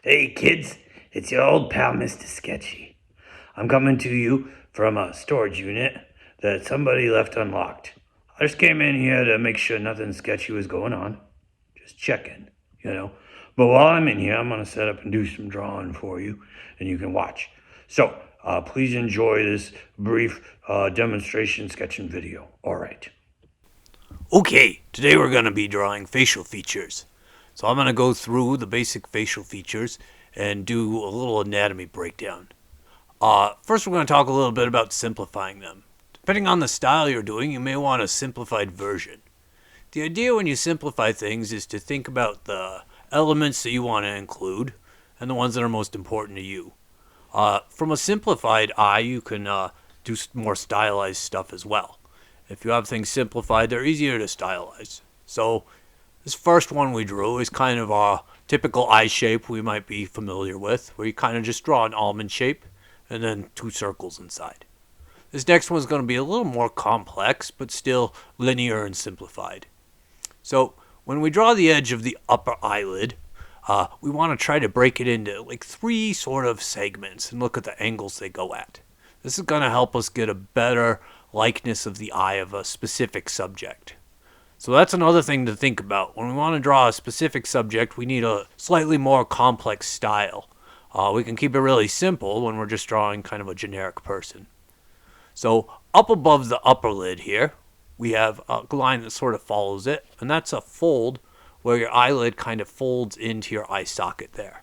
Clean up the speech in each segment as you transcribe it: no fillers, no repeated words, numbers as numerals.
Hey kids, it's your old pal Mr. Sketchy. I'm coming to you from a storage unit that somebody left unlocked. I just came in here to make sure nothing sketchy was going on. Just checking, you know. But while I'm in here, I'm going to set up and do some drawing for you, and you can watch. So, please enjoy this brief demonstration sketching video. All right. Okay, today we're going to be drawing facial features. So I'm going to go through the basic facial features and do a little anatomy breakdown. First, we're going to talk a little bit about simplifying them. Depending on the style you're doing, you may want a simplified version. The idea when you simplify things is to think about the elements that you want to include and the ones that are most important to you. From a simplified eye, you can do more stylized stuff as well. If you have things simplified, they're easier to stylize. So this first one we drew is kind of a typical eye shape we might be familiar with, where you kind of just draw an almond shape and then two circles inside. This next one's going to be a little more complex, but still linear and simplified. So when we draw the edge of the upper eyelid, we want to try to break it into like three sort of segments and look at the angles they go at. This is going to help us get a better likeness of the eye of a specific subject. So that's another thing to think about. When we want to draw a specific subject, we need a slightly more complex style. We can keep it really simple when we're just drawing kind of a generic person. So up above the upper lid here, we have a line that sort of follows it, and that's a fold where your eyelid kind of folds into your eye socket there.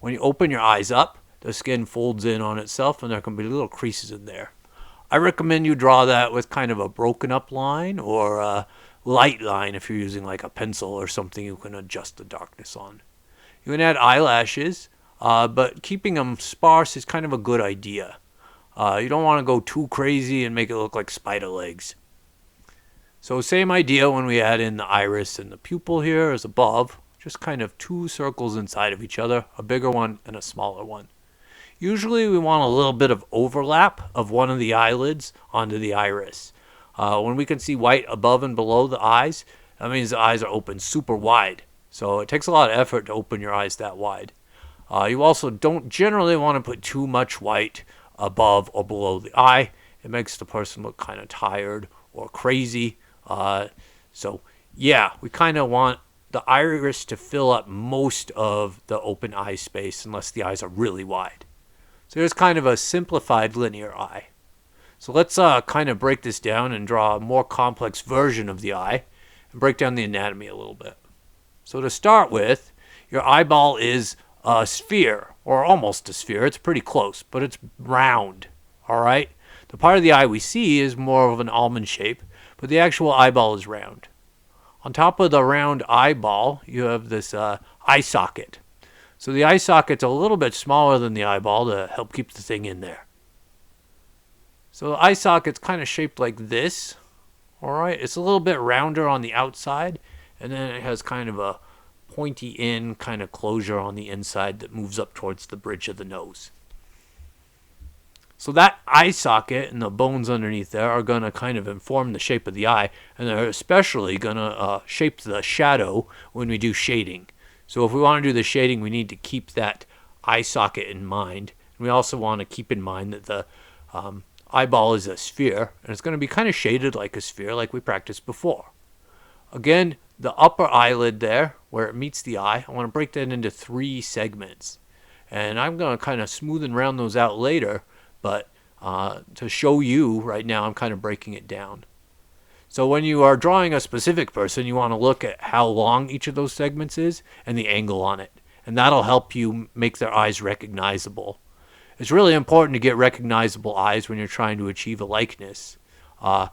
When you open your eyes up, the skin folds in on itself, and there can be little creases in there. I recommend you draw that with kind of a broken up line or a light line if you're using like a pencil or something you can adjust the darkness on. You can add eyelashes, but keeping them sparse is kind of a good idea. You don't want to go too crazy and make it look like spider legs. So same idea when we add in the iris and the pupil here as above, just kind of two circles inside of each other, a bigger one and a smaller one. Usually we want a little bit of overlap of one of the eyelids onto the iris. When we can see white above and below the eyes, that means the eyes are open super wide. So it takes a lot of effort to open your eyes that wide. You also don't generally want to put too much white above or below the eye. It makes the person look kind of tired or crazy. So yeah, we kind of want the iris to fill up most of the open eye space unless the eyes are really wide. So here's kind of a simplified linear eye. So let's kind of break this down and draw a more complex version of the eye and break down the anatomy a little bit. So to start with, your eyeball is a sphere, or almost a sphere. It's pretty close, but it's round, all right? The part of the eye we see is more of an almond shape, but the actual eyeball is round. On top of the round eyeball, you have this eye socket. So the eye socket's a little bit smaller than the eyeball to help keep the thing in there. So the eye socket's kind of shaped like this. Alright, it's a little bit rounder on the outside, and then it has kind of a pointy in kind of closure on the inside that moves up towards the bridge of the nose. So that eye socket and the bones underneath there are going to kind of inform the shape of the eye, and they're especially going to shape the shadow when we do shading. So if we want to do the shading, we need to keep that eye socket in mind. And we also want to keep in mind that the eyeball is a sphere, and it's going to be kind of shaded like a sphere like we practiced before. Again, the upper eyelid there, where it meets the eye, I want to break that into three segments. And I'm going to kind of smooth and round those out later, but to show you right now, I'm kind of breaking it down. So when you are drawing a specific person, you want to look at how long each of those segments is and the angle on it. And that'll help you make their eyes recognizable. It's really important to get recognizable eyes when you're trying to achieve a likeness. And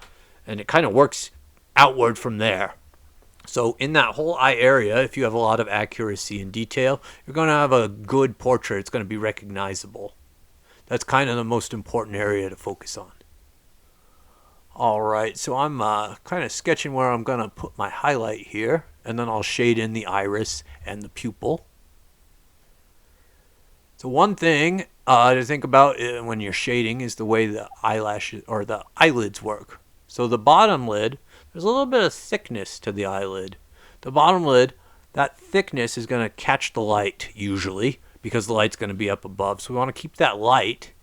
it kind of works outward from there. So in that whole eye area, if you have a lot of accuracy and detail, you're going to have a good portrait. It's going to be recognizable. That's kind of the most important area to focus on. Alright, so I'm kind of sketching where I'm going to put my highlight here, and then I'll shade in the iris and the pupil. So one thing to think about when you're shading is the way the eyelashes or the eyelids work. So the bottom lid, there's a little bit of thickness to the eyelid. The bottom lid, that thickness is going to catch the light usually because the light's going to be up above. So we want to keep that light.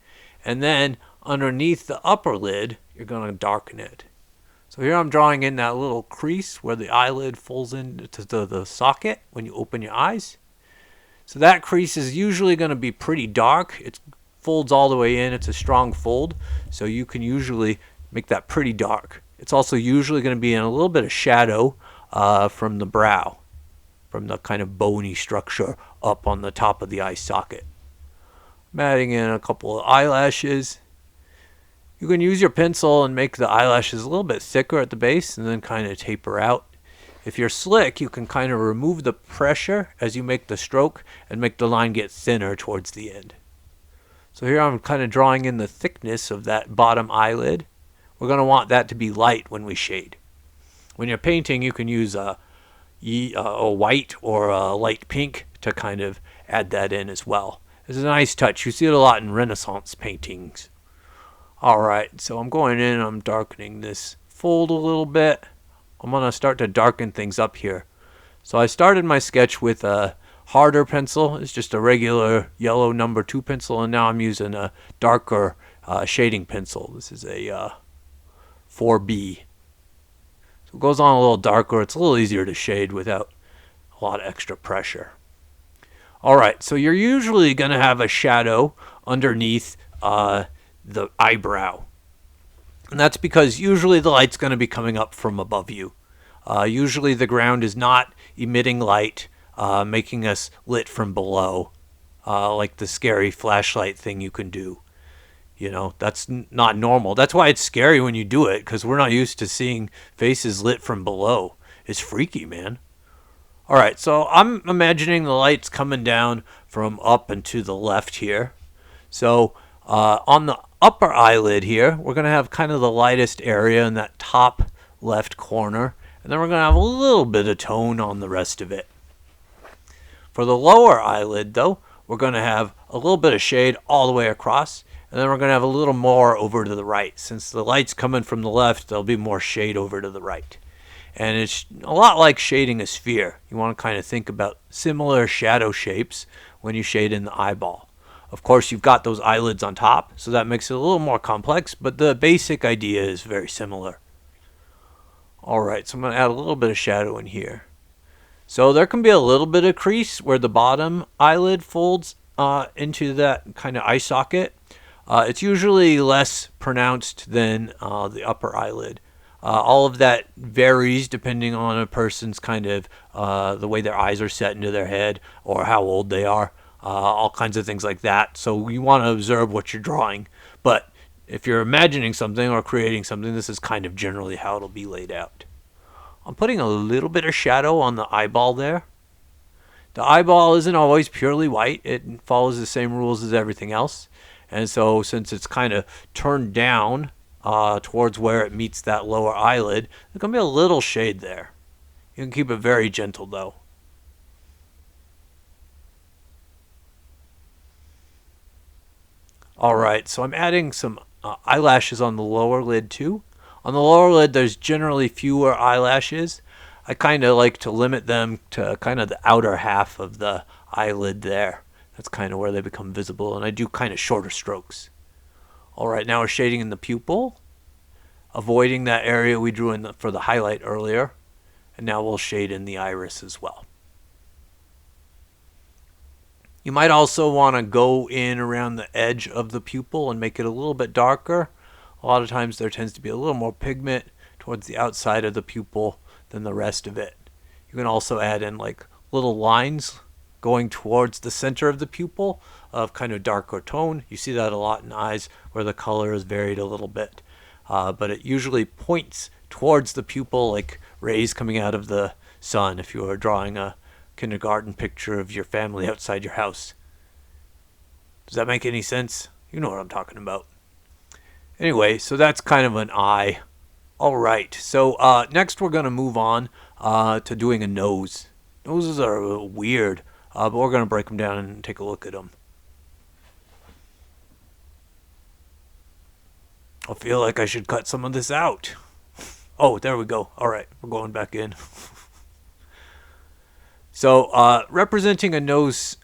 And then underneath the upper lid, you're going to darken it. So here I'm drawing in that little crease where the eyelid folds into the socket when you open your eyes. So that crease is usually going to be pretty dark. It folds all the way in. It's a strong fold. So you can usually make that pretty dark. It's also usually going to be in a little bit of shadow from the brow, from the kind of bony structure up on the top of the eye socket. I'm adding in a couple of eyelashes. You can use your pencil and make the eyelashes a little bit thicker at the base and then kind of taper out. If you're slick, you can kind of remove the pressure as you make the stroke and make the line get thinner towards the end. So here I'm kind of drawing in the thickness of that bottom eyelid. We're going to want that to be light when we shade. When you're painting, you can use a white or a light pink to kind of add that in as well. It's a nice touch. You see it a lot in Renaissance paintings. Alright, so I'm going in and I'm darkening this fold a little bit. I'm going to start to darken things up here. So I started my sketch with a harder pencil. It's just a regular yellow number 2 pencil, and now I'm using a darker shading pencil. This is a 4B. So it goes on a little darker. It's a little easier to shade without a lot of extra pressure. Alright, so you're usually going to have a shadow underneath the eyebrow. And that's because usually the light's going to be coming up from above you. Usually the ground is not emitting light, making us lit from below, like the scary flashlight thing you can do. You know, that's not normal. That's why it's scary when you do it, because we're not used to seeing faces lit from below. It's freaky, man. Alright, so I'm imagining the light's coming down from up and to the left here. So on the upper eyelid here, we're going to have kind of the lightest area in that top left corner. And then we're going to have a little bit of tone on the rest of it. For the lower eyelid, though, we're going to have a little bit of shade all the way across. And then we're going to have a little more over to the right. Since the light's coming from the left, there'll be more shade over to the right. And it's a lot like shading a sphere. You want to kind of think about similar shadow shapes when you shade in the eyeball. Of course, you've got those eyelids on top, so that makes it a little more complex, but the basic idea is very similar. Alright, so I'm going to add a little bit of shadow in here. So there can be a little bit of crease where the bottom eyelid folds into that kind of eye socket. It's usually less pronounced than the upper eyelid. All of that varies depending on a person's kind of the way their eyes are set into their head or how old they are. All kinds of things like that. So you want to observe what you're drawing. But if you're imagining something or creating something, this is kind of generally how it'll be laid out. I'm putting a little bit of shadow on the eyeball there. The eyeball isn't always purely white. It follows the same rules as everything else. And so since it's kind of turned down towards where it meets that lower eyelid, there's going to be a little shade there. You can keep it very gentle though. Alright, so I'm adding some eyelashes on the lower lid too. On the lower lid, there's generally fewer eyelashes. I kind of like to limit them to kind of the outer half of the eyelid there. That's kind of where they become visible, and I do kind of shorter strokes. Alright, now we're shading in the pupil, avoiding that area we drew in for the highlight earlier, and now we'll shade in the iris as well. You might also want to go in around the edge of the pupil and make it a little bit darker. A lot of times there tends to be a little more pigment towards the outside of the pupil than the rest of it. You can also add in like little lines going towards the center of the pupil of kind of darker tone. You see that a lot in eyes where the color is varied a little bit. But it usually points towards the pupil like rays coming out of the sun if you were drawing a kindergarten picture of your family outside your house. Does that make any sense? You know what I'm talking about. Anyway, so that's kind of an eye. Alright, so next we're going to move on to doing a nose. Noses are a little weird, but we're going to break them down and take a look at them. I feel like I should cut some of this out. Oh, there we go. Alright, we're going back in. So, representing a nose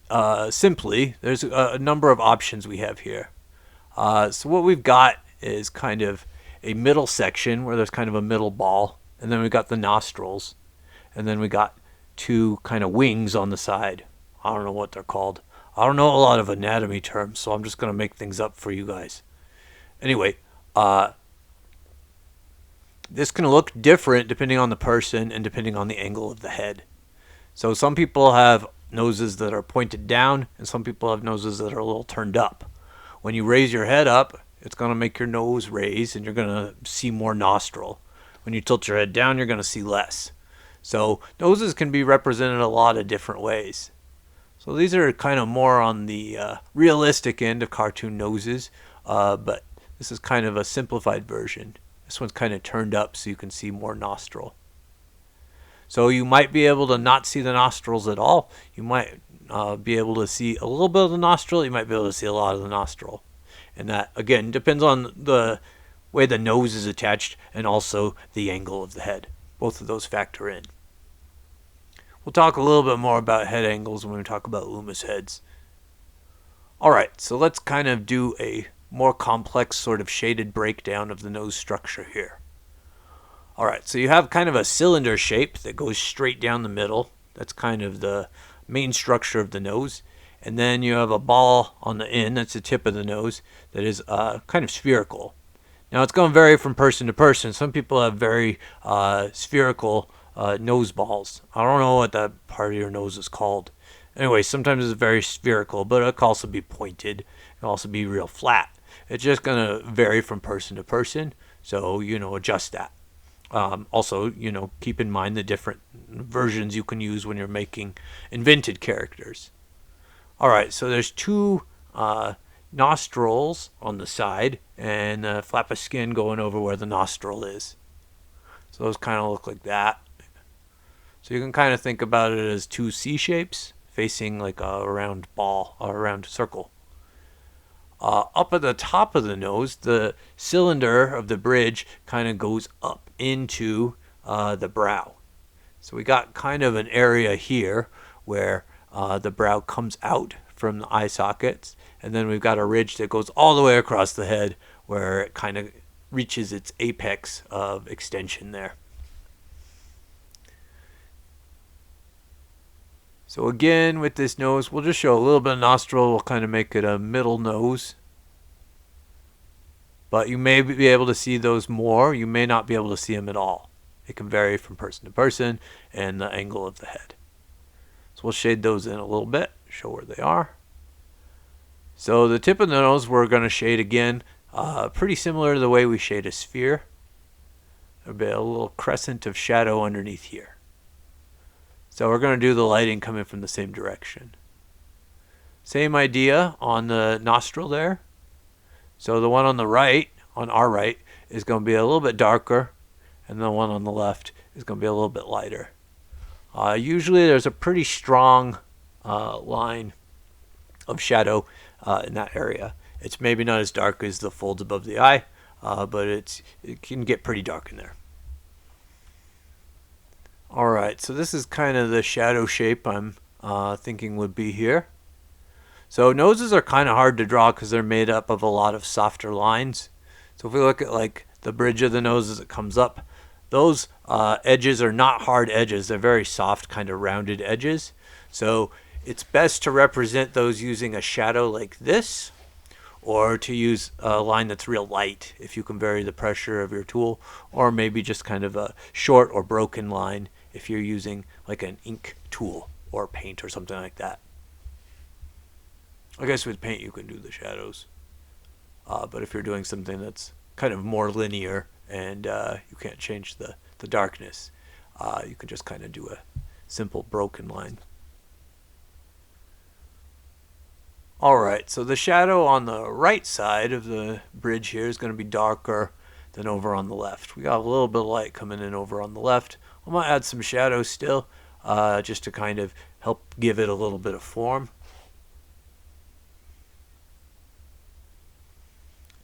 simply, there's a number of options we have here. So what we've got is kind of a middle section where there's kind of a middle ball, and then we got the nostrils, and then we got two kind of wings on the side. I don't know what they're called. I don't know a lot of anatomy terms, so I'm just going to make things up for you guys. Anyway, this can look different depending on the person and depending on the angle of the head. So some people have noses that are pointed down, and some people have noses that are a little turned up. When you raise your head up, it's going to make your nose raise, and you're going to see more nostril. When you tilt your head down, you're going to see less. So noses can be represented a lot of different ways. So these are kind of more on the realistic end of cartoon noses, but this is kind of a simplified version. This one's kind of turned up so you can see more nostril. So you might be able to not see the nostrils at all. You might be able to see a little bit of the nostril. You might be able to see a lot of the nostril. And that, again, depends on the way the nose is attached and also the angle of the head. Both of those factor in. We'll talk a little bit more about head angles when we talk about Loomis heads. Alright, so let's kind of do a more complex sort of shaded breakdown of the nose structure here. Alright, so you have kind of a cylinder shape that goes straight down the middle. That's kind of the main structure of the nose. And then you have a ball on the end, that's the tip of the nose, that is kind of spherical. Now it's going to vary from person to person. Some people have very spherical nose balls. I don't know what that part of your nose is called. Anyway, sometimes it's very spherical, but it can also be pointed. It can also be real flat. It's just going to vary from person to person, so, adjust that. Also, keep in mind the different versions you can use when you're making invented characters. Alright, so there's two nostrils on the side and a flap of skin going over where the nostril is. So those kind of look like that. So you can kind of think about it as two C shapes facing like a round ball or a round circle. Up at the top of the nose, the cylinder of the bridge kind of goes up into the brow. So we got kind of an area here where the brow comes out from the eye sockets, and then we've got a ridge that goes all the way across the head where it kind of reaches its apex of extension there. So again, with this nose, we'll just show a little bit of nostril. We'll kind of make it a middle nose. But you may be able to see those more. You may not be able to see them at all. It can vary from person to person and the angle of the head. So we'll shade those in a little bit, show where they are. So the tip of the nose we're going to shade again, pretty similar to the way we shade a sphere. There'll be a little crescent of shadow underneath here. So we're going to do the lighting coming from the same direction. Same idea on the nostril there. So the one on the right, on our right, is going to be a little bit darker, and the one on the left is going to be a little bit lighter. Usually there's a pretty strong line of shadow in that area. It's maybe not as dark as the folds above the eye, but it can get pretty dark in there. Alright, so this is kind of the shadow shape I'm thinking would be here. So noses are kind of hard to draw because they're made up of a lot of softer lines. So if we look at like the bridge of the nose as it comes up, those edges are not hard edges. They're very soft, kind of rounded edges. So it's best to represent those using a shadow like this, or to use a line that's real light if you can vary the pressure of your tool, or maybe just kind of a short or broken line if you're using like an ink tool or paint or something like that. I guess with paint you can do the shadows, but if you're doing something that's kind of more linear and you can't change the darkness, you can just kind of do a simple broken line. Alright, so the shadow on the right side of the bridge here is going to be darker than over on the left. We got a little bit of light coming in over on the left. I'm going to add some shadow still, just to kind of help give it a little bit of form.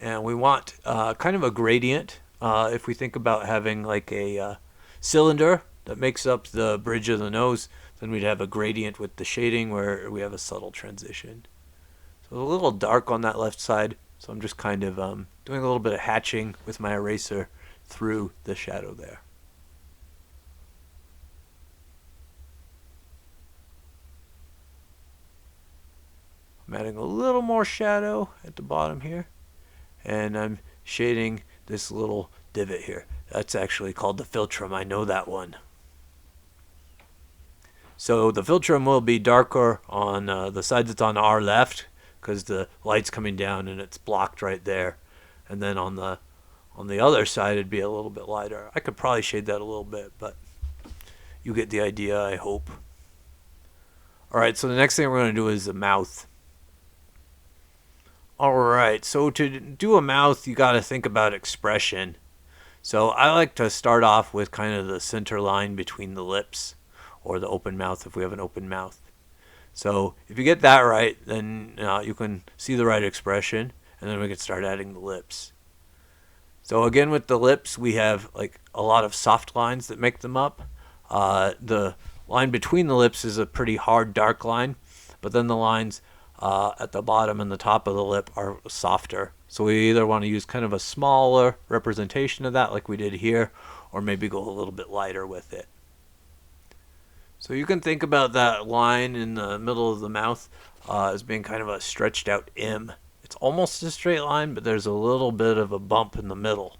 And we want kind of a gradient. If we think about having like a cylinder that makes up the bridge of the nose Then we'd have a gradient with the shading where we have a subtle transition. So a little dark on that left side, so I'm just kind of doing a little bit of hatching with my eraser through the shadow there. I'm adding a little more shadow at the bottom here, and I'm shading this little divot here. That's actually called the philtrum. I know that one. So the philtrum will be darker on the side that's on our left because the light's coming down and it's blocked right there. And then on the other side it'd be a little bit lighter. I could probably shade that a little bit, but you get the idea, I hope. Alright, so the next thing we're going to do is the mouth. Alright, so to do a mouth, you got to think about expression. So I like to start off with kind of the center line between the lips, or the open mouth if we have an open mouth. So if you get that right, then you can see the right expression, and then we can start adding the lips. So again, with the lips, we have like a lot of soft lines that make them up. The line between the lips is a pretty hard, dark line, but then the lines at the bottom and the top of the lip are softer. So we either want to use kind of a smaller representation of that like we did here, or maybe go a little bit lighter with it. So you can think about that line in the middle of the mouth as being kind of a stretched out M. It's almost a straight line, but there's a little bit of a bump in the middle.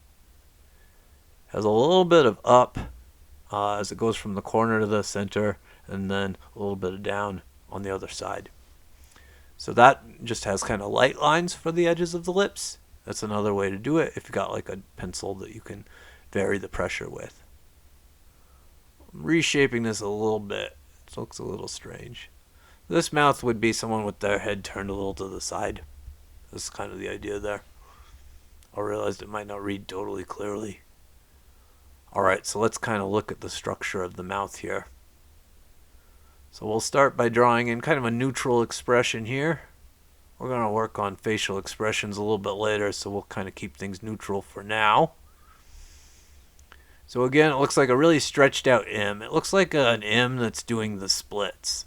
Has a little bit of up as it goes from the corner to the center, and then a little bit of down on the other side. So that just has kind of light lines for the edges of the lips. That's another way to do it if you've got like a pencil that you can vary the pressure with. I'm reshaping this a little bit. It looks a little strange. This mouth would be someone with their head turned a little to the side. That's kind of the idea there. I realized it might not read totally clearly. Alright, so let's kind of look at the structure of the mouth here. So we'll start by drawing in kind of a neutral expression here. We're going to work on facial expressions a little bit later, so we'll kind of keep things neutral for now. So again, it looks like a really stretched out M. It looks like an M that's doing the splits.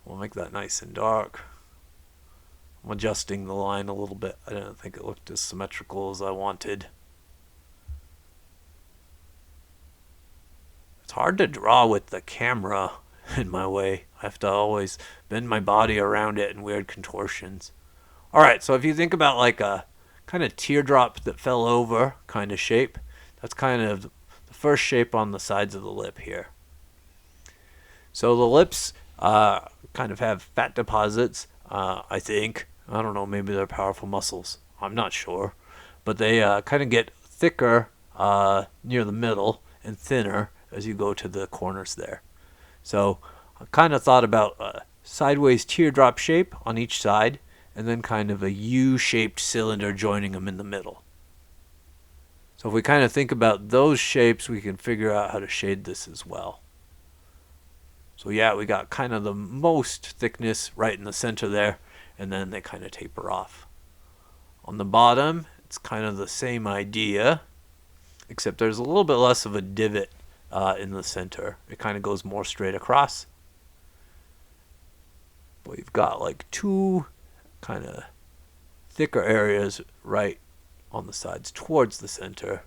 We'll make that nice and dark. I'm adjusting the line a little bit. I didn't think it looked as symmetrical as I wanted. It's hard to draw with the camera in my way. I have to always bend my body around it in weird contortions. Alright, so if you think about like a kind of teardrop that fell over kind of shape, that's kind of the first shape on the sides of the lip here. So the lips kind of have fat deposits, I think. I don't know, maybe they're powerful muscles. I'm not sure. But they kind of get thicker near the middle and thinner as you go to the corners there. So I kind of thought about a sideways teardrop shape on each side, and then kind of a U-shaped cylinder joining them in the middle. So if we kind of think about those shapes, we can figure out how to shade this as well. So yeah, we got kind of the most thickness right in the center there, and then they kind of taper off. On the bottom, it's kind of the same idea, except there's a little bit less of a divot in the center. It kind of goes more straight across. But you've got like two kind of thicker areas right on the sides towards the center,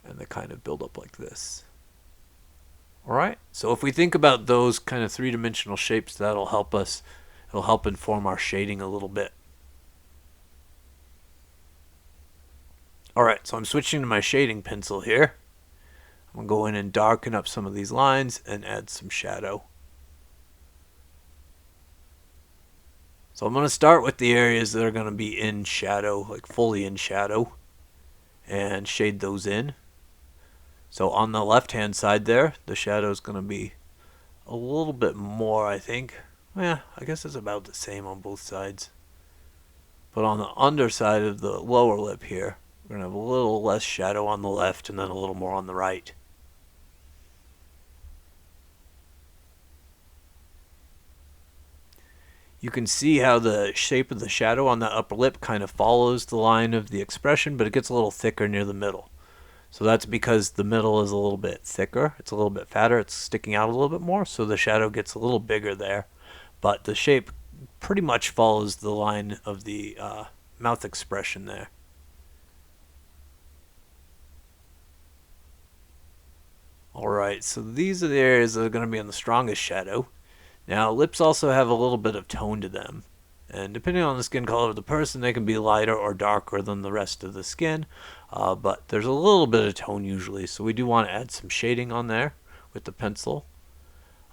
and they kind of build up like this. Alright, so if we think about those kind of three-dimensional shapes, that'll help us, it'll help inform our shading a little bit. Alright, so I'm switching to my shading pencil here. I'm going to go in and darken up some of these lines and add some shadow. So I'm going to start with the areas that are going to be in shadow, like fully in shadow, and shade those in. So on the left hand side there, the shadow is going to be a little bit more, I think. Yeah, I guess it's about the same on both sides. But on the underside of the lower lip here, we're going to have a little less shadow on the left and then a little more on the right. You can see how the shape of the shadow on the upper lip kind of follows the line of the expression, but it gets a little thicker near the middle. So that's because the middle is a little bit thicker. It's a little bit fatter. It's sticking out a little bit more. So the shadow gets a little bigger there. But the shape pretty much follows the line of the mouth expression there. Alright, so these are the areas that are going to be on the strongest shadow. Now, lips also have a little bit of tone to them. And depending on the skin color of the person, they can be lighter or darker than the rest of the skin. But there's a little bit of tone usually, so we do want to add some shading on there with the pencil.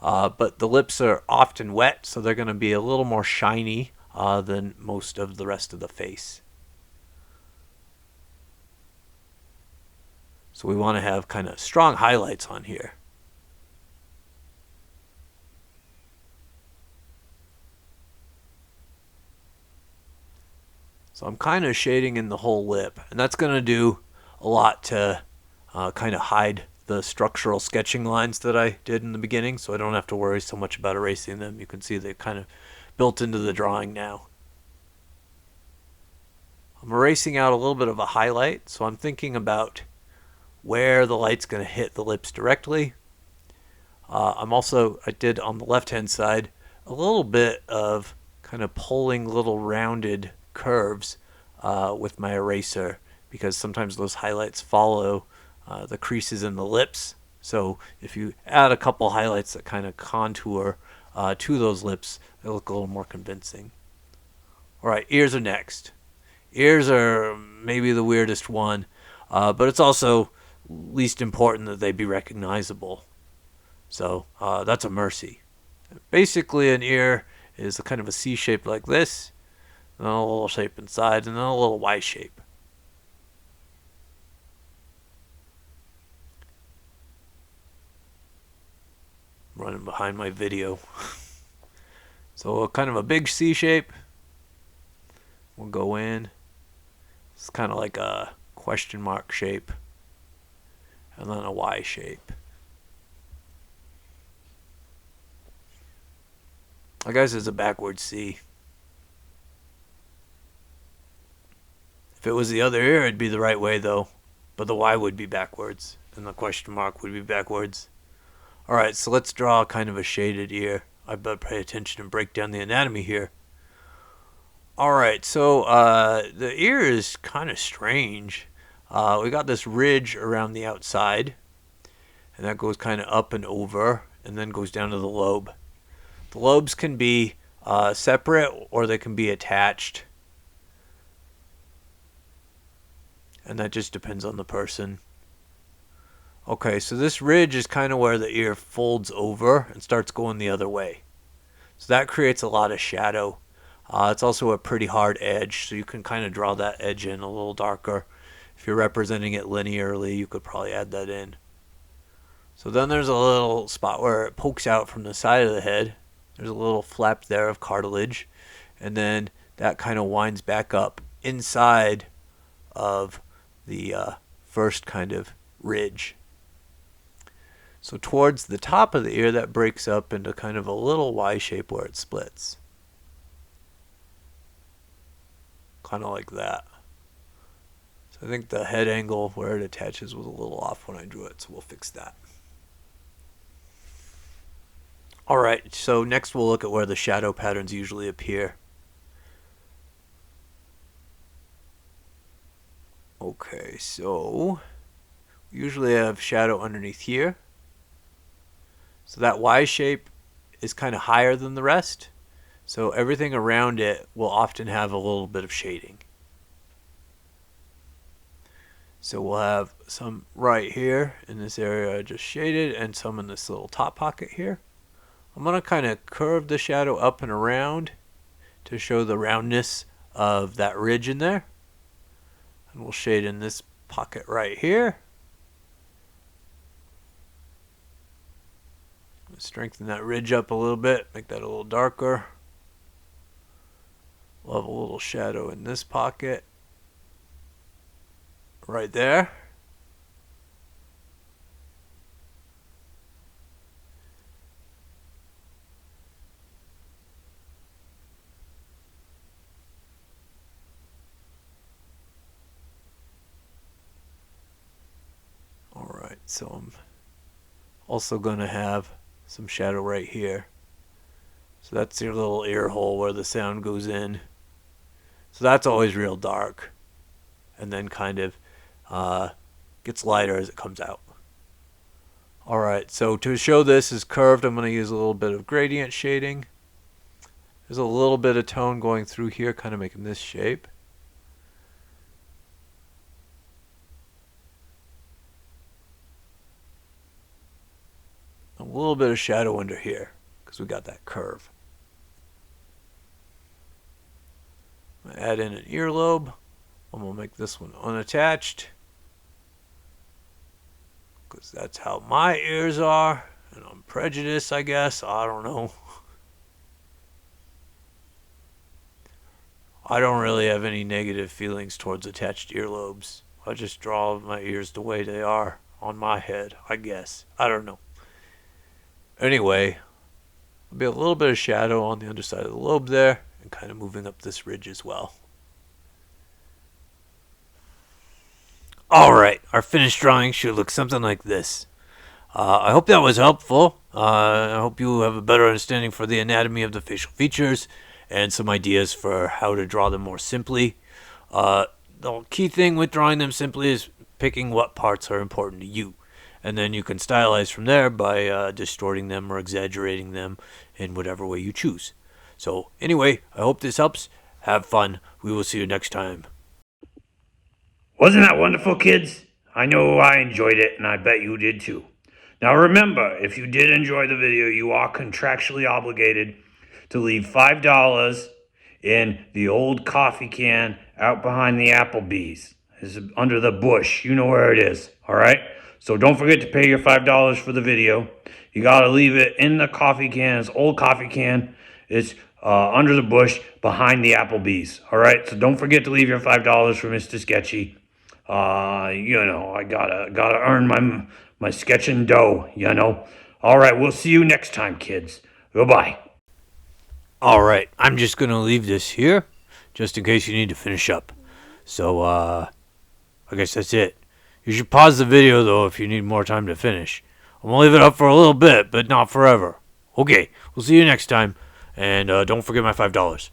But the lips are often wet, so they're going to be a little more shiny than most of the rest of the face. So we want to have kind of strong highlights on here. So I'm kind of shading in the whole lip, and that's going to do a lot to kind of hide the structural sketching lines that I did in the beginning, so I don't have to worry so much about erasing them. You can see they're kind of built into the drawing now. I'm erasing out a little bit of a highlight, so I'm thinking about where the light's going to hit the lips directly. I did on the left-hand side a little bit of kind of pulling little rounded curves with my eraser, because sometimes those highlights follow the creases in the lips. So if you add a couple highlights that kind of contour to those lips, they look a little more convincing. Alright, ears are next. Ears are maybe the weirdest one, but it's also least important that they be recognizable. So that's a mercy. Basically, an ear is a kind of a C shape like this, and then a little shape inside, and then a little Y shape. Running behind my video. So kind of a big C shape. We'll go in. It's kind of like a question mark shape, and then a Y shape. I guess it's a backward C. If it was the other ear, it'd be the right way though. But the Y would be backwards, and the question mark would be backwards. Alright, so let's draw kind of a shaded ear. I better pay attention and break down the anatomy here. Alright, so the ear is kind of strange. We got this ridge around the outside, and that goes kind of up and over, and then goes down to the lobe. The lobes can be separate, or they can be attached. And that just depends on the person. Okay, so this ridge is kind of where the ear folds over and starts going the other way. So that creates a lot of shadow. It's also a pretty hard edge, so you can kind of draw that edge in a little darker. If you're representing it linearly, you could probably add that in. So then there's a little spot where it pokes out from the side of the head. There's a little flap there of cartilage, and then that kind of winds back up inside of the first kind of ridge. So towards the top of the ear, that breaks up into kind of a little Y shape where it splits. Kind of like that. So I think the head angle where it attaches was a little off when I drew it, so we'll fix that. Alright, so next we'll look at where the shadow patterns usually appear. Okay, so we usually have shadow underneath here. So that Y shape is kind of higher than the rest. So everything around it will often have a little bit of shading. So we'll have some right here in this area I just shaded, and some in this little top pocket here. I'm going to kind of curve the shadow up and around to show the roundness of that ridge in there. And we'll shade in this pocket right here. Strengthen that ridge up a little bit, make that a little darker. We'll have a little shadow in this pocket right there. So I'm also going to have some shadow right here. So that's your little ear hole where the sound goes in. So that's always real dark. And then kind of gets lighter as it comes out. Alright, so to show this is curved, I'm going to use a little bit of gradient shading. There's a little bit of tone going through here, kind of making this shape. A little bit of shadow under here, because we got that curve. I'm going to add in an earlobe. I'm going to make this one unattached, because that's how my ears are. And I'm prejudiced, I guess. I don't know. I don't really have any negative feelings towards attached earlobes. I just draw my ears the way they are on my head, I guess. I don't know. Anyway, there'll be a little bit of shadow on the underside of the lobe there, and kind of moving up this ridge as well. Alright, our finished drawing should look something like this. I hope that was helpful. I hope you have a better understanding for the anatomy of the facial features and some ideas for how to draw them more simply. The key thing with drawing them simply is picking what parts are important to you. And then you can stylize from there by distorting them or exaggerating them in whatever way you choose. So anyway, I hope this helps. Have fun. We will see you next time. Wasn't that wonderful, kids? I know I enjoyed it, and I bet you did too. Now remember, if you did enjoy the video, you are contractually obligated to leave $5 in the old coffee can out behind the Applebee's. It's under the bush. You know where it is, all right? So don't forget to pay your $5 for the video. You got to leave it in the coffee can. It's old coffee can. It's under the bush behind the Applebee's, all right? So don't forget to leave your $5 for Mr. Sketchy. I gotta earn my sketching dough, All right, we'll see you next time, kids. Goodbye. Alright, I'm just going to leave this here, just in case you need to finish up. So, I guess that's it. You should pause the video, though, if you need more time to finish. I'm going to leave it up for a little bit, but not forever. Okay, we'll see you next time, and don't forget my $5.